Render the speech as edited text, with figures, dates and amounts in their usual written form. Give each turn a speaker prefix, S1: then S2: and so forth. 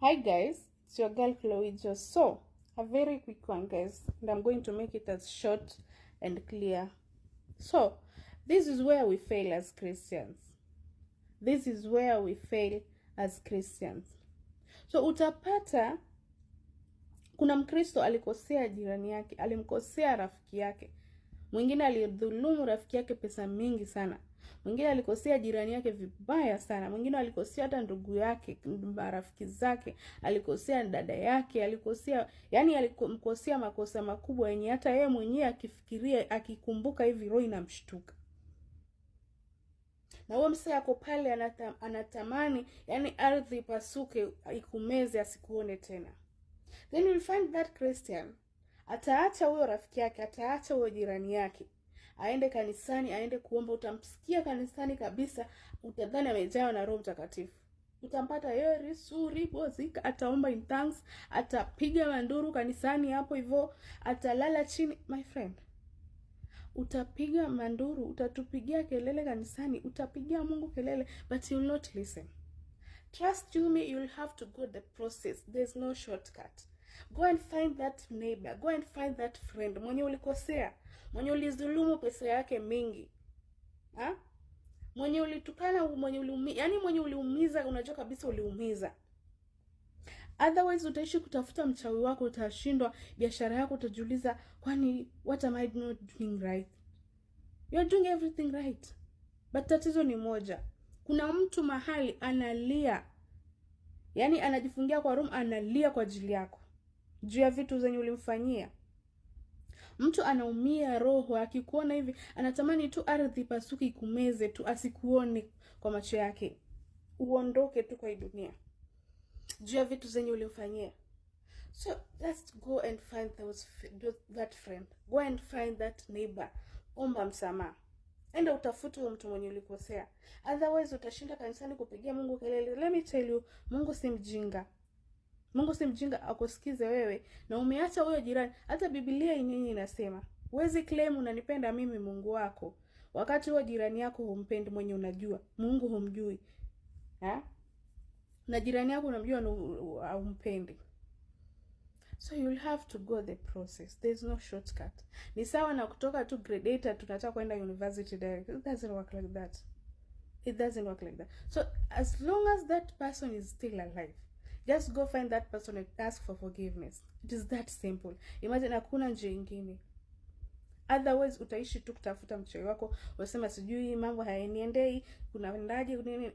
S1: Hi guys, it's your girl Chloe Just. So, a very quick one guys, and I'm going to make it as short and clear. So, this is where we fail as Christians. This is where we fail as Christians. So, utapata kuna Mkristo alikosea jirani yake, alimkosea rafiki yake. Mwingine alidhulumu rafiki yake pesa mingi sana. Mwingine alikosea jirani yake vibaya sana. Mwingine alikosea hata ndugu yake, marafiki zake, alikosea dada yake, alikosea, yani alimkosea makosa makubwa yenye hata yeye mwenyewe akifikiria, akikumbuka hivi roho inamshtuka. Na huyo msee yako pale anatamani yani ardhi ipasuke ikumeze asikuone tena. Then you'll find that Christian ataacha huyo rafiki yake, ataacha huyo jirani yake, aende kanisani, aende kuomba. Utamsikia kanisani kabisa, utadhani amejawa na Roho Mtakatifu. Utampata yeye suri bozika, ataomba in tongues, atapiga manduru kanisani hapo hivyo, atalala chini. My friend, utapiga manduru, utatupigia kelele kanisani, utapigia Mungu kelele, but you will not listen. Trust you me, you'll have to go the process. There's no shortcut. Go and find that neighbor, go and find that friend mwenye ulikosea, mwenye ulizulumu pesa yake mingi, mwenye ulitukana, mwenye uliumiza, unajua kabisa uliumiza. Otherwise utaishi kutafuta mchawi wako, utashindwa biashara yako, utajiuliza kwani what am I not doing right? You're doing everything right, but tatizo ni moja. Kuna mtu mahali analia, yani anajifungia kwa room, analia kwa ajili yako, juu ya vitu zenye ulimfanyia. Mtu anaumia roho, akikuona hivi anatamani tu ardhi pasuki ikumeze tu, asikuone kwa macho yake, uondoke tu kwa hii dunia, juu ya vitu zenye ulimfanyia. So let's go and find that friend, go and find that neighbor, omba msamaha, enda utafute huyo mtu mwenye ulikosea. Otherwise utashinda kanisani kupigia Mungu kelele. Let me tell you, Mungu si mjinga. Mungu si mjinga akusikize wewe na umeacha huyo jirani. Hata Biblia yenyewe inasema, huwezi claim unanipenda mimi Mungu wako wakati huyo jirani yako humpendi, mwenye unajua Mungu humjui. Na jirani yako unamjua na humpendi. So you'll have to go the process. There's no shortcut. Ni sawa na kutoka tu grade 8 tunataka kwenda university direct. It doesn't work like that. It doesn't work like that. So as long as that person is still alive, just go find that person and ask for forgiveness. It is that simple. Imagine hakuna njia nyingine. Otherwise utaishi tu kutafuta mchawi wako, unasema sijui mambo hayaniendei, kuna ndaje nini.